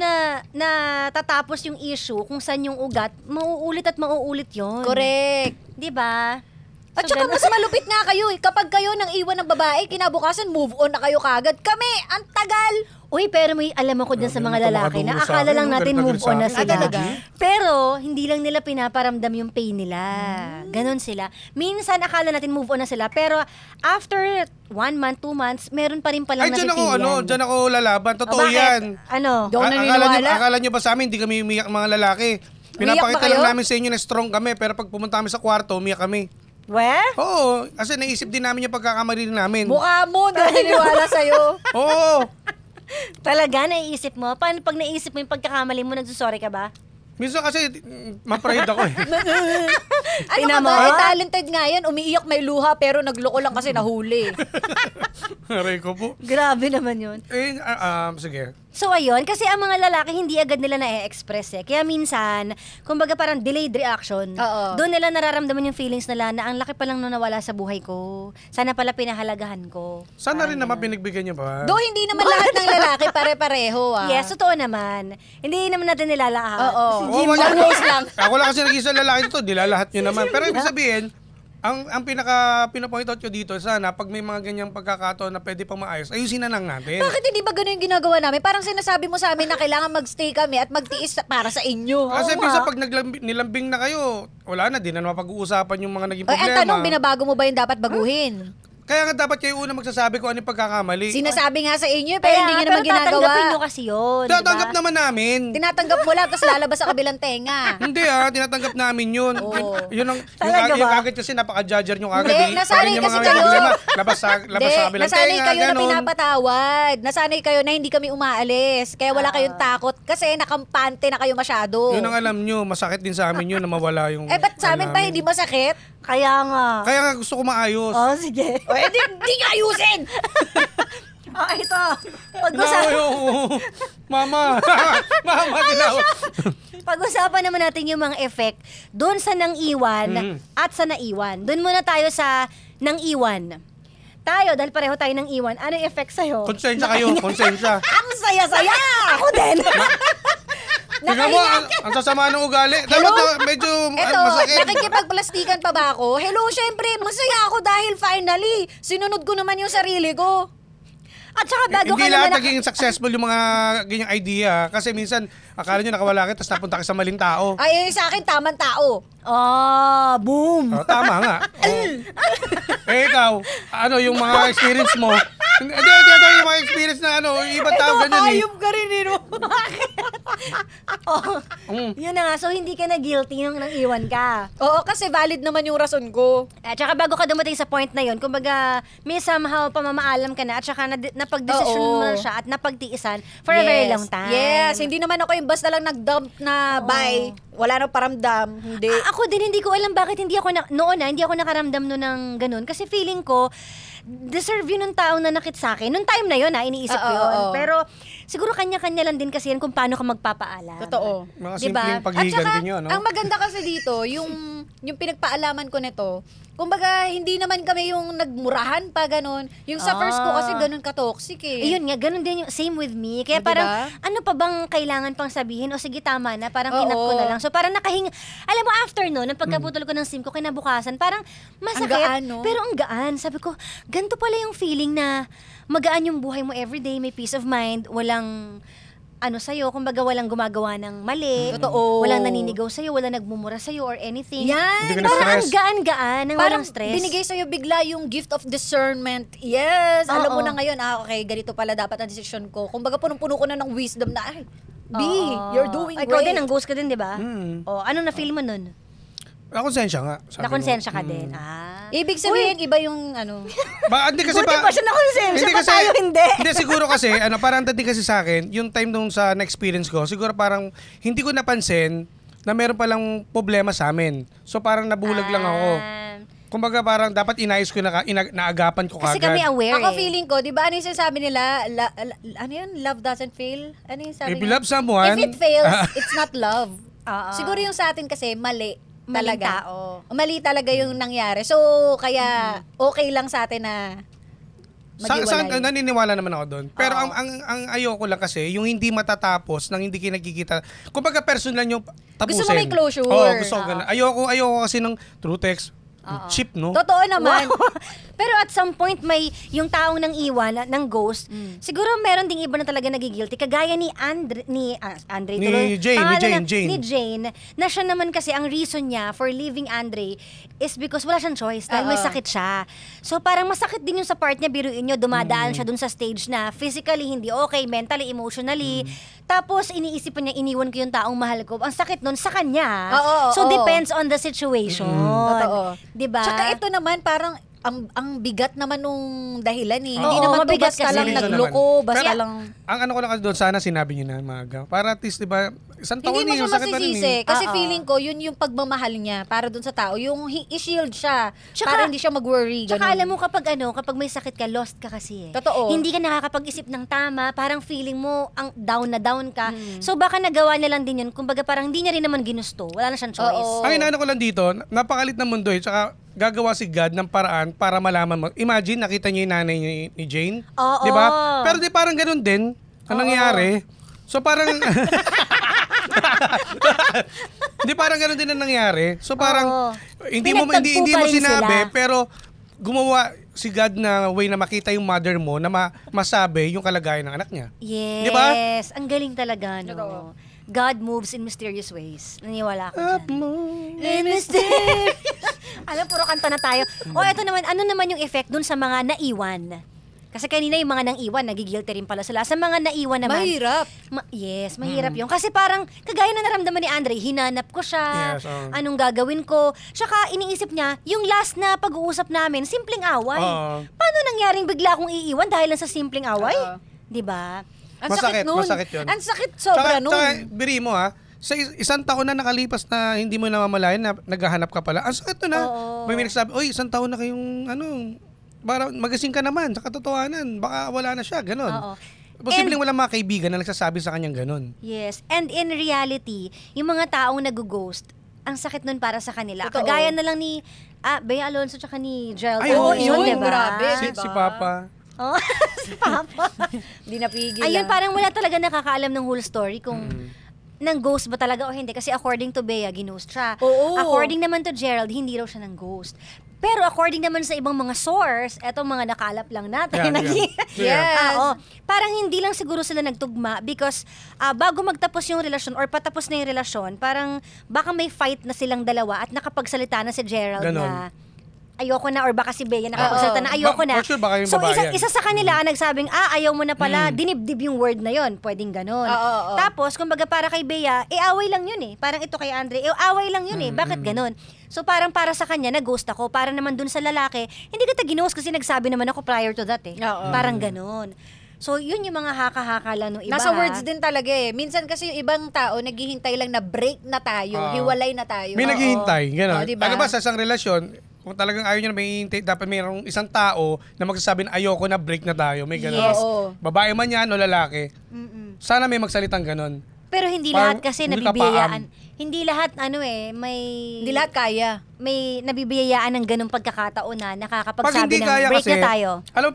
na tatapos yung issue kung saan yung ugat, mauulit at mauulit yon. Correct. Di ba? At So, saka ganun. mas malupit nga kayo eh. Kapag kayo nang iwan ng babae, kinabukasan move on na kayo kagad. Kami, ang tagal. Uy, pero may alam ako dyan sa Grabe mga naman lalaki na tumakaduro sa akala akin, lang natin galit na move galit on na sa sila. akin. Talaga? Pero hindi lang nila pinaparamdam yung pain nila. Ganon sila. Minsan akala natin move on na sila, pero after 1 month, 2 months, meron pa rin palang Ay, nafe-feel yan. dyan ako lalaban. O, Totoo bakit? yan. Ano? Daw naniniwala. Akala nyo ba sa amin, hindi kami umiyak mga lalaki. Umiyak Pinapakita ba kayo? lang namin sa inyo na strong kami, pero pag pumunta kami sa kwarto, umiyak kami. Weh? Oo, kasi naisip din namin yung pagkakamali namin. Mukha mo, naniniwala sa'yo. Oo. Talaga, naiisip mo? Paano pag naisip mo yung pagkakamali mo, nagsusorry ka ba? Minsan kasi, ma-pride ako eh. Ano ka Tingnan ba? mo. Eh, talented nga yan. Umiiyak may luha pero nagloko lang kasi nahuli. Aray ko po. Grabe naman yun. Sige. So ayun, kasi ang mga lalaki hindi agad nila na-express eh. Kaya minsan, kumbaga parang delayed reaction. Oo. Doon nila nararamdaman yung feelings nila na ang laki pa lang nung nawala sa buhay ko. Sana pala pinahalagahan ko. Sana rin naman pinagbigyan niyo ba? Do hindi naman lahat ng lalaki pare-pareho ah. Yes, totoo naman. Hindi naman natin nilalahat. Oo. Si Oo, Jim wala. lang. Rose lang. Ako lang kasi nag-isa lalaki dito, dilalahat nyo naman. Pero ibig sabihin, ang pinapoint out ko dito, sana pag may mga ganyang pagkakataon na pwede pang maayos, ayusin na lang natin. Bakit hindi ba ganun yung ginagawa namin? Parang sinasabi mo sa amin na kailangan magstay kami at magtiis para sa inyo. Kasi Oo minsan nga. pag nilambing na kayo, wala na, di na mapag-uusapan yung mga naging Ay, ang problema. tanong, binabago mo ba yung dapat baguhin? Kaya nga dapat kayo una magsasabi kung ano yung pagkakamali. Sinasabi nga sa inyo, pero hindi nyo naman pero tatanggapin nyo ginagawa. kasi yun, Tinatanggap diba? naman namin. Tinatanggap mo lang, tapos lalabas sa kabilang tenga. Hindi tinatanggap namin yun. Oo. Yun ang, Talaga yung ba? agad kasi napaka-judger nyo agad. Hindi, nasanay Pag kasi mga kayo. problema, labas sa kabilang nasanay tenga, kayo na ganon. pinapatawad. Nasanay kayo na hindi kami umaalis. Kaya wala kayong takot kasi nakampante na kayo masyado. Yun ang alam nyo, masakit din sa amin yun na mawala yung... Ba't sa amin pa namin. hindi masakit? Kaya nga. Kaya nga gusto ko maayos. Oh, sige. O, hindi nga ayusin! Oh, ito. Mama. Mama, tinawa. Pag-usapan naman natin yung mga effect doon sa nang iwan at sa naiwan. Doon muna tayo sa nang iwan. Tayo, dahil pareho tayo nang iwan, ano yung effect sa'yo? Konsensya kayo, konsensya. Ang saya-saya! Ako din! Tingnan mo, ang sasama ng ugali. Dapat na medyo Eto, masakit. nakikipagplastikan pa ba ako? Hello, syempre, masaya ako dahil finally, sinunod ko naman yung sarili ko. At saka bago Hindi ka lahat naman naging successful yung mga ganyang idea. Kasi minsan, akala nyo nakawala ka, tapos napunta ka sa maling tao. Ay, sa akin, tamang tao. boom! Oh, tama nga. Eh ikaw, ano yung mga experience mo? Hindi, yung mga experience na yung ibang tao ganyan eh. ka rin, Yun na nga, so hindi ka na guilty nung nang iwan ka. Oo, kasi valid naman yung rason ko. At saka bago ka dumating sa point na yun, kumbaga, may somehow pamamaalam ka na at saka napag-desisyon Oo. mo na siya at napagtiisan for a very long time. Yes, hindi naman ako yung basta lang nag-dump na bye. Wala nang paramdam. Hindi. Ako din, hindi ko alam bakit hindi ako, hindi ako nakaramdam nun ng ganun. Kasi feeling ko, deserve yun ng taong nanakit sa akin. Nung time na yun, iniisip ko yun. Oo. Pero, siguro kanya-kanya lang din kasi yan kung paano ka magpapaalam. Totoo. Mga Diba? simpleng At paghigan saka, din yun. ang maganda kasi dito, yung pinagpaalaman ko nito, kumbaga, hindi naman kami yung nagmurahan pa, ganun. Yung sa first ko kasi ganun ka-toxic eh. Ayun nga, ganun din yung same with me. Kaya O, parang, diba? ano pa bang kailangan pang sabihin? O sige, tama na. Parang Oo. kinat ko na lang. So parang alam mo, after no, nang pagkaputol ko ng SIM ko, kinabukasan, parang masakit. Ang gaan, no? Pero ang gaan. Sabi ko, ganito pala yung feeling na magaan yung buhay mo everyday, may peace of mind, walang sa'yo, kumbaga walang gumagawa ng mali. Totoo. Walang naninigaw sa'yo, walang nagmumura sa'yo or anything. Yan. Hindi ka Parang ang na-stress. gaan-gaan, nang Parang walang stress. binigay sa'yo bigla yung gift of discernment. Yes, alam mo Oo. na ngayon, okay, ganito pala dapat ang decision ko. Kumbaga punong-puno ko na ng wisdom na, ay, B, Oo. you're doing Ikaw great. din, ang ghost ka din, di ba? Mm. O, ano na-feel mo nun? Nakonsensya nga. sabi Nakonsensya mo. ka din. Ah. Ibig sabihin, iba yung Hindi kasi Buti pa siya nakonsensya pa tayo, hindi. Hindi, siguro kasi, parang dating kasi sa akin, yung time nung sa na-experience ko, siguro parang hindi ko napansin na meron palang problema sa amin. So parang nabulag lang ako. Kumbaga parang dapat inayos ko naagapan ko Kasi kagad. kami aware Ako eh. feeling ko, di ba ano yung sinasabi nila? Ano yun? Love doesn't fail? Ano yung sabi If you nila? love someone, If it fails, it's not love. Oo. Siguro yung sa atin kasi, mali. Maling Talaga. tao. Mali talaga yung nangyari. So, kaya okay lang sa atin na maghiwalay. naniniwala naman ako doon. Pero ang ayoko lang kasi, yung hindi matatapos, nang hindi kinakikita. Kumbaga personal yung tapusin. Gusto mo may closure. Oo, gusto ko ganun. Ayoko kasi ng true text. Cheap, no? Totoo naman. Pero at some point, may yung taong nang iwan, ng ghost, siguro meron ding iba na talaga nagigilty. Kagaya ni Andre. Ni Pangalan Jane. Ni Jane, na siya naman kasi, ang reason niya for leaving Andre is because wala siyang choice dahil may Oo. sakit siya. So parang masakit din yung sa part niya, biruin nyo, dumadaan siya dun sa stage na physically hindi okay, mentally, emotionally. Tapos iniisip pa niya, iniwan ko yung taong mahal ko. Ang sakit nun sa kanya. Oo, So oo. depends on the situation. Totoo. Diba? Tsaka ito naman, parang ang bigat naman nung dahilan eh. Hindi Oo, naman to mabigat basta kasi. lang Seryoso nagloko, naman. basta Pero, lang... Ang ano ko lang doon, sana sinabi niyo na maaga. Para at least, di ba, isang taon Hindi mo siya yung sakit na rin masisisi. eh. Kasi Oo. feeling ko, yun yung pagmamahal niya para dun sa tao. Yung i-shield siya. Tsaka- para hindi siya mag-worry. Tsaka ganun. alam mo kapag may sakit ka, lost ka kasi eh. Totoo. Hindi ka nakakapag-isip ng tama, parang feeling mo ang down na down ka. So baka nagawa niya lang din yun, kumbaga parang hindi niya rin naman ginusto. Wala na siyang choice. Oo. Ang inaano ko lang dito, napakalit ng mundo eh. Tsaka gagawa si God ng paraan para malaman mo. Imagine, nakita niyo yung nanay ni Jane. Oo. Di ba? Pero di parang ganun din ang nangyari. So parang... Di parang ganun din ang nangyari. So parang Oo. hindi mo Pinagtagpo pa rin sinabi sila. pero gumawa si God na way na makita yung mother mo na masabi yung kalagayan ng anak niya. Yes. Di ba? Ang galing talaga, no? Totoo. God moves in mysterious ways. Naniwala ako Up dyan. mo. In mysterious. Alam, puro kanta na tayo. O, eto naman, ano naman yung effect dun sa mga naiwan? Kasi kanina yung mga nang iwan, nagigilty rin pala sila. Sa mga naiwan naman. Mahirap. Yes, mahirap yun. Kasi parang, kagaya na naramdaman ni Andre, hinanap ko siya, Yes, oo. anong gagawin ko. Tsaka iniisip niya, yung last na pag-uusap namin, simpleng away. Oo. Paano nangyaring bigla akong iiwan dahil lang sa simpleng away? Oo. Di ba? Ang Masakit, sakit nun. masakit yun. Ang sakit sobra nun. Tsaka, biri mo ha, sa isang taon na nakalipas na hindi mo namamalayan na naghahanap ka pala, ang sakit nun ha. Oo. May nagsabi, oy, isang taon na kayong, para magasing ka naman sa katotohanan, baka wala na siya, ganun. Oo. Posibleng walang mga kaibigan na nagsasabi sa kanyang ganun. Yes. And in reality, yung mga taong nag-ghost, ang sakit nun para sa kanila. Totoo. Kagaya na lang ni Bea Alonso tsaka ni Gerald. Ay, oo, Alonso, yun, diba? grabe. Si Papa. Oh, si Papa. Hindi napigil. Ayun, parang wala talaga nakakaalam ng whole story kung nang ghost ba talaga o hindi. Kasi according to Bea, ginost siya. Oo. According naman to Gerald, hindi raw siya ng ghost. Pero according naman sa ibang mga source, etong mga nakalap lang natin. Yes. Oo. Parang hindi lang siguro sila nagtugma because bago magtapos yung relasyon or patapos na yung relasyon, parang baka may fight na silang dalawa at nakapagsalita na si Gerald Ganon. na ayoko na or baka si Bea nakapagsalita na ayoko na. For sure, baka yung So babae yan. isa sa kanila ang nagsabing, ayaw mo na pala, dinibdib yung word na yon, pwedeng ganon. Oo. Tapos, kumbaga para kay Bea, away lang yun eh. Parang ito kay Andre, away lang yun eh. Bakit ganon? So parang para sa kanya, nag-ghost ako. Para naman dun sa lalaki, hindi kita ginost kasi nagsabi naman ako prior to that eh. Oo. Parang ganon. So yun yung mga haka-haka lang nung iba. Nasa words din talaga eh. Minsan kasi yung ibang tao, naghihintay lang na break na tayo, hiwalay na tayo. May naghihintay, gano'n. Oo, diba? Ano ba, sa isang relasyon, kung talagang ayaw nyo na may hihintay, dapat mayroong isang tao na magsasabi na ayoko na, break na tayo. May gano'n. Yes. Oo. Babae man yan o lalaki. Sana may magsalitang gano'n. Pero hindi Parang lahat kasi hindi ka nabibiyayaan. Hindi lahat may Hindi lahat kaya. may nabibiyayaan ng ganung pagkakataon na Pag nakakapagsabi hindi ng kaya break kasi, na tayo. alam mo,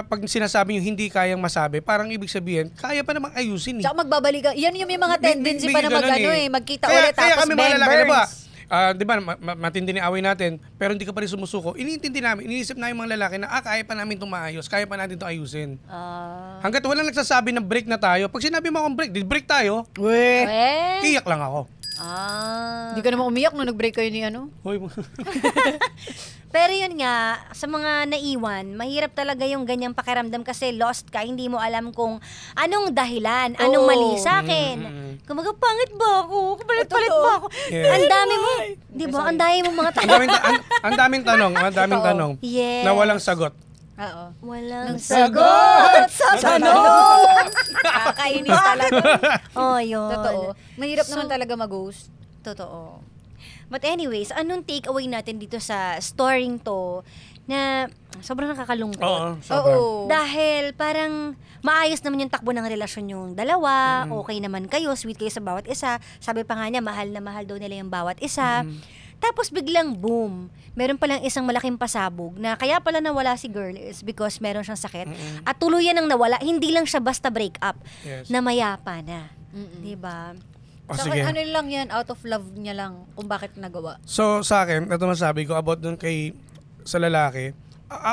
pag sinasabi yung hindi kayang masabi, parang ibig sabihin, kaya pa namang ayusin eh. Tsaka magbabalik ka. Yan yung may mga tendency pa na ganun magkita Kaya- ulit kaya tapos kami bang mga lalaki, diba? burns. Di ba, matindi ni away natin, pero hindi ka pa rin sumusuko. Iniintindi namin, iniisip na yung mga lalaki na, kaya pa namin itong maayos, kaya pa natin itong ayusin. Hanggat walang nagsasabi ng break na tayo, pag sinabi mo akong break, di break tayo, iyak lang ako. Hindi ka naman umiyak nung nag-break kayo ni ano? Hoy, Pero yun nga, sa mga naiwan, mahirap talaga yung ganyang pakiramdam kasi lost ka, hindi mo alam kung anong dahilan, anong Oo. mali sa akin. Kumaga, pangit ba ako? Kapalit-palit ba ako? Yeah. Ang dami mo, di ba? Ang dami mo mga ang daming, ang daming tanong, ang daming Totoo. tanong Yes. na walang sagot. Oo. Walang sagot sa tanong. Kakainis talaga. Oh, yun. Totoo. Mahirap So- naman talaga mag-ghost. Totoo. But anyways, anong takeaway natin dito sa storying to na sobrang nakakalungkot? Oo, sobra. Oo. Dahil parang maayos naman yung takbo ng relasyon yung dalawa, okay naman kayo, sweet kayo sa bawat isa. Sabi pa nga niya, mahal na mahal daw nila yung bawat isa. Tapos biglang boom, meron palang isang malaking pasabog na kaya pala nawala si girl is because meron siyang sakit. At tuluyan ang nawala, hindi lang siya basta break up, Yes. na mayapa na. Diba? O, Saka sige. ano lang yan, out of love niya lang kung bakit nagawa. So, sa akin, ito masabi ko about dun sa lalaki.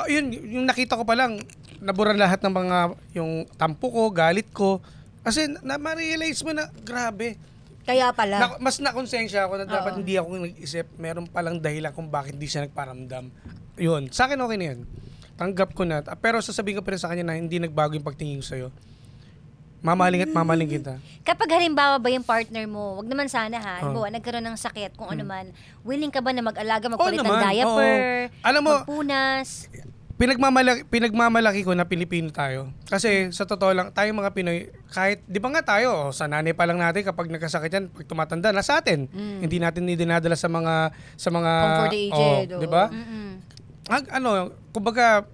Yun, yung nakita ko pa lang, nabura lahat ng mga, yung tampo ko, galit ko. Kasi, ma-realize mo na, grabe. Kaya pala. Mas nakonsensya ako na dapat Oo. hindi ako nag-isip, meron palang dahilan kung bakit hindi siya nagparamdam. Yun, sa akin okay na yun. Tanggap ko na. Pero sasabihin ko pa rin sa kanya na hindi nagbago yung pagtingin ko sa'yo. Mamaling at mamaling kita. Kapag halimbawa ba yung partner mo, wag naman sana ha, halimbawa nagkaroon ng sakit, kung ano man, willing ka ba na mag-alaga, magpalit ng naman, diaper, oo. Alam mo, magpunas? Pinagmamalaki ko na Pilipino tayo. Kasi sa totoo lang, tayong mga Pinoy, kahit, di ba nga tayo, sa nanay pa lang natin, kapag nagkasakit yan, pag tumatanda, nasa atin. Hindi natin dinadala sa mga Comfort aged, di ba? Mm-mm. Kumbaga,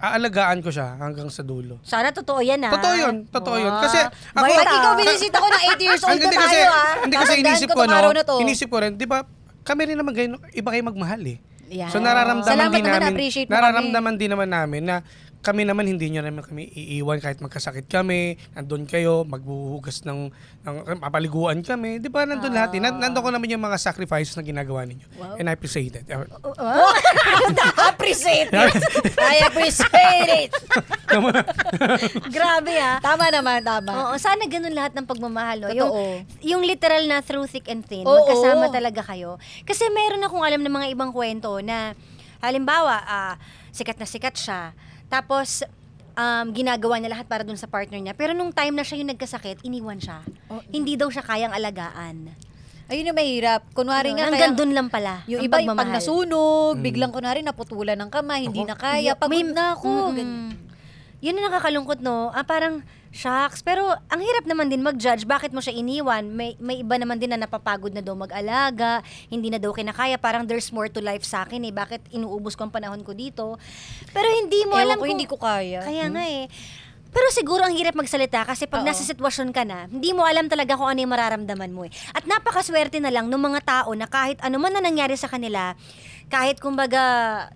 aalagaan ko siya hanggang sa dulo. Sana totoo yan ha. Totoo yun. Wow. Kasi ako, Pag ikaw binisita ko ng 80 years old na Hindi kasi, tayo ah. hindi kasi Tatandaan inisip ko ko, tong araw na to. inisip ko rin, di ba, kami rin naman ganyan, iba kayo magmahal eh. Yan. So nararamdaman Salamat din naman, namin, na-appreciate mo nararamdaman din naman namin na kami naman hindi nyo naman kami iiwan kahit magkasakit kami, nandun kayo, magbuhugas ng papaliguan kami. Di ba, nandun lahat. Nandun ko naman yung mga sacrifices na ginagawa ninyo. Wow. And I appreciate it. Appreciate it. I appreciate it. Grabe Tama naman, tama. Oo, sana ganun lahat ng pagmamahal. No? Totoo. Yung literal na through thick and thin, Oo. magkasama talaga kayo. Kasi meron akong alam ng mga ibang kwento na, halimbawa, sikat na sikat siya. Tapos, ginagawa niya lahat para dun sa partner niya. Pero nung time na siya yung nagkasakit, iniwan siya. Hindi daw siya kayang alagaan. Ayun yung mahirap. Kunwari nga, Hanggang dun lang pala. yung ang iba, pag pagmamahal. nasunog, biglang kunwari naputulan ng kamay, hindi na kaya, pagod na ako. ganyan. Yun ang nakakalungkot, no? Parang, shucks. Pero, ang hirap naman din mag-judge. Bakit mo siya iniwan? May iba naman din na napapagod na daw mag-alaga. Hindi na daw kinakaya. Parang there's more to life sa akin eh. Bakit inuubos ko ang panahon ko dito? Pero hindi mo alam Ewan ko, hindi ko kaya. Kaya nga eh. Pero siguro ang hirap magsalita kasi pag nasa sitwasyon ka na, hindi mo alam talaga kung ano yung mararamdaman mo eh. At napakaswerte na lang ng mga tao na kahit ano man na nangyari sa kanila, kahit kumbaga,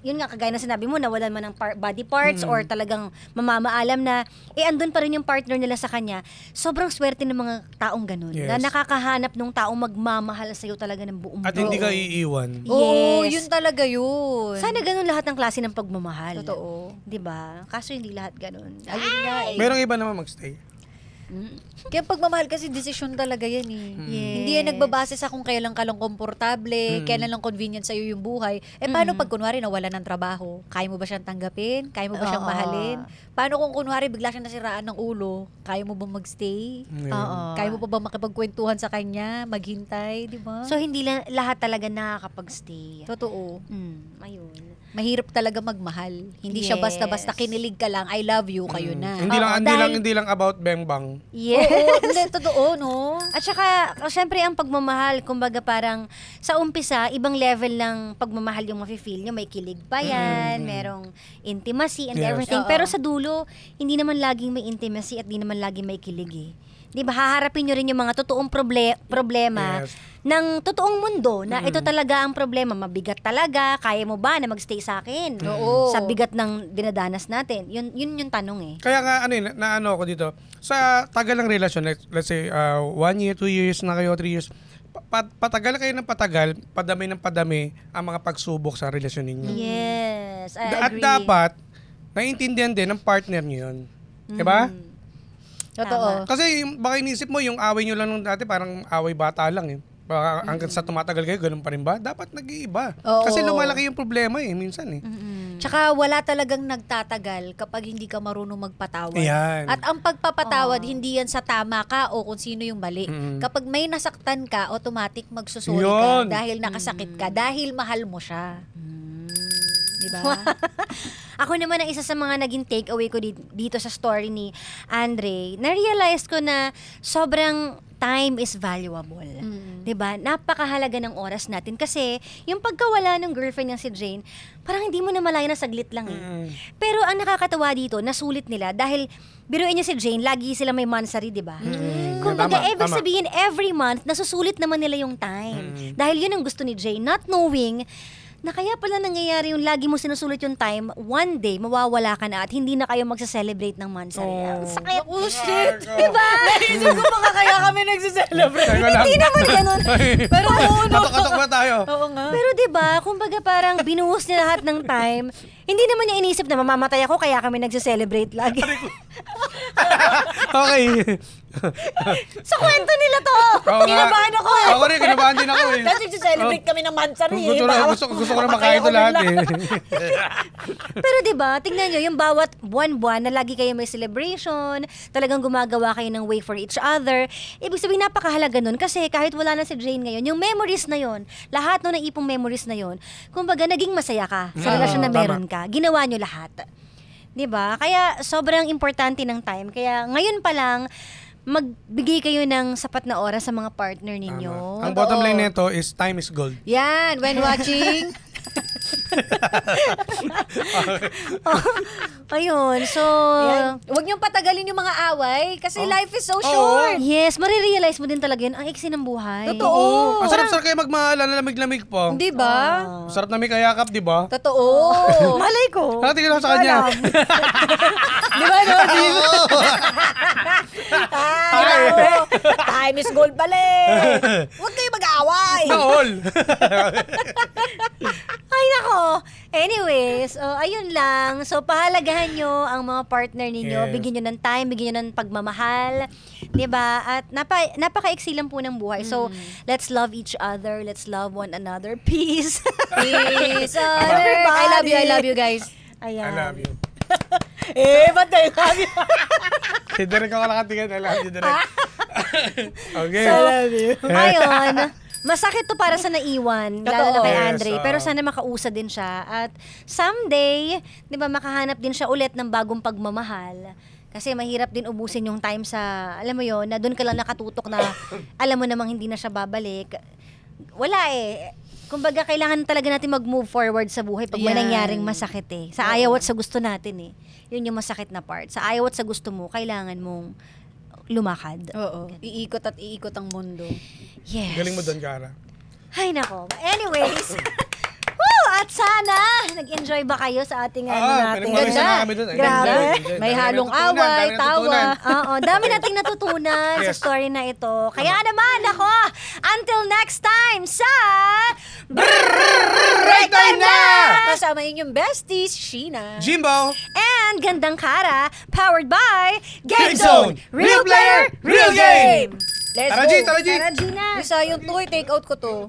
yun nga, kagaya na sinabi mo, nawalan man ng body parts or talagang mamamaalam na, andun pa rin yung partner nila sa kanya. Sobrang swerte ng mga taong ganun. Yes. Na nakakahanap ng taong magmamahal sa'yo talaga ng buong At hindi ka iiwan. Oo, Yes. yun talaga yun. Sana ganun lahat ng klase ng pagmamahal. Totoo. 'Di ba? Kaso hindi lahat ganun. Ayun nga eh. Merong iba naman magstay. Kaya pagmamahal kasi desisyon talaga yan eh. Yes. Hindi yan nagbabase sa kung kailan ka lang komportable, kailan lang convenient sa'yo yung buhay. Paano pag kunwari nawala ng trabaho? Kaya mo ba siyang tanggapin? Kaya mo ba siyang Oo. mahalin? Paano kung kunwari bigla siyang nasiraan ng ulo? Kaya mo ba magstay? Oo. Kaya mo pa ba makipagkwentuhan sa kanya? Maghintay, di ba? So hindi lahat talaga nakakapag-stay. Totoo. Ayun. Mahirap talaga magmahal. Hindi siya Yes. basta-basta kinilig ka lang, I love you, kayo na. Hindi lang Oo, hindi lang dahil- hindi lang about bang-bang. Yes. Oo, hindi, totoo, no? At saka, syempre ang pagmamahal, kumbaga parang sa umpisa, ibang level ng pagmamahal yung mafe-feel nyo. May kilig pa yan, merong intimacy and Yes. everything. Oo. Pero sa dulo, hindi naman laging may intimacy at hindi naman laging may kilig eh. Di ba, haharapin nyo rin yung mga totoong problema Yes. ng totoong mundo na ito talaga ang problema. Mabigat talaga. Kaya mo ba na magstay sa akin? Oo. Sa bigat ng dinadanas natin. Yun yung tanong eh. Kaya nga naano ako dito. Sa tagal ng relasyon, let's say 1 year, 2 years na kayo, 3 years. Patagal kayo ng patagal, padami ng padami ang mga pagsubok sa relasyon ninyo. Yes, I At agree. dapat naiintindihan din ng partner niyo 'yun. 'Di ba? Totoo. Kasi baka inisip mo yung away nyo lang nung dati parang away bata lang eh. Baka hanggang sa tumatagal kayo, ganun pa rin ba? Dapat nag-iiba. Oo. Kasi lumalaki yung problema eh, minsan eh. Tsaka wala talagang nagtatagal kapag hindi ka marunong magpatawad. Ayan. At ang pagpapatawad, hindi yan sa tama ka o kung sino yung mali. Kapag may nasaktan ka, automatic magsusuri ka Yun. dahil nakasakit ka, dahil mahal mo siya. Diba? Ako naman ang isa sa mga naging takeaway ko dito sa story ni Andre, na-realize ko na sobrang time is valuable. 'Di ba? Napakahalaga ng oras natin kasi yung pagkawala ng girlfriend niya si Jane, parang hindi mo na malaya na saglit lang eh. Pero ang nakakatawa dito, nasulit nila dahil biruin niya si Jane, lagi sila may monthsary, 'di ba? Kumbaga, Tama, ibig tama. sabihin every month nasusulit naman nila yung time. Dahil yun ang gusto ni Jane, not knowing na kaya pala nangyayari yung lagi mo sinusulit yung time, one day, mawawala ka na at hindi na kayo magsa-celebrate ng monthsary. Ang sakit. Oh, shit! Diba? Naisip ko baka kaya kami nagsiselebrate. Teka lang. Hindi naman ganun. Pero oo, no? Katok-katok ba tayo? Oo nga. Pero diba, kumbaga parang binuhos niya lahat ng time, hindi naman niya inisip na mamamatay ako kaya kami nagsa-celebrate lagi. Okay. Sa kwento nila to! Oo nga. Kinabahan ako eh. Ako rin, kinabahan din ako eh. Kasi nagsiselebrate kami ng mansari eh. Gusto ko na makain ito lahat eh. Pero 'di ba, tingnan niyo yung bawat buwan-buwan na lagi kayo may celebration, talagang gumagawa kayo ng way for each other. Ibig sabihin napakahalaga nun kasi kahit wala na si Jane ngayon, yung memories na yon, lahat ng naipong memories na yon, kumbaga naging masaya ka sa relasyon na tama. meron ka. Ginawa niyo lahat. 'Di ba? Kaya sobrang importante ng time. Kaya ngayon pa lang magbigay kayo ng sapat na oras sa mga partner ninyo. Ang bottom line nito is time is gold. Yan, when watching Ayun, so... Ayan. Huwag niyong patagalin yung mga away kasi life is so Oo. short. Yes, marirealize mo din talaga yun, ang iksi ng buhay. Totoo. Ang sarap-sarap kayo magmahal, lamig-lamig pa. Hindi ba? Ang sarap na may kayakap, di ba? Totoo. Malay ko. Nakatingin ako sa kanya. Di ba, no? Time is gold pala eh. Huwag kayo mag-away. All. Ay, nako. Anyways, ayun lang. So, pahalagahan nyo ang mga partner ninyo. Yes. Bigyan nyo ng time, bigyan nyo ng pagmamahal. 'Di ba? At napaka-iksi lang po ng buhay. So, let's love each other. Let's love one another. Peace. Peace on Everybody. earth. I love you guys. Ayan. I love you. Ba't I love you? Si Derek ako nakatingin. I love you, Derek. Okay. So, ngayon, masakit to para sa naiwan, lalo na kay Yes, Andre. Pero sana makausad din siya. At someday, di ba, makahanap din siya ulit ng bagong pagmamahal. Kasi mahirap din ubusin yung time sa, alam mo yon, na doon ka lang nakatutok na alam mo namang hindi na siya babalik. Wala eh. Kumbaga, kailangan talaga natin mag-move forward sa buhay pag may Yan. nangyaring masakit eh. Sa ayaw at sa gusto natin eh. Yun yung masakit na part. Sa ayaw at sa gusto mo, kailangan mong lumakad. Oo. Iikot at iikot ang mundo. Yes. Galing mo doon, Cara. Ay, nako. Anyways, woo! At sana, nag-enjoy ba kayo sa ating natin? pinagmamisa na kami doon. Grabe. May halong away, tawa. Oo, dami nating natutunan sa Yes. story na ito. Kaya naman, ako, until next time sa... Break time na! Kasama yung besties, Sheena. Jimbo! And Gandang Kara, powered by Game Zone. Real player, real game. Let's Tara, go. G, tara, G. Tara, Gina. Isa yung toy, take out ko to.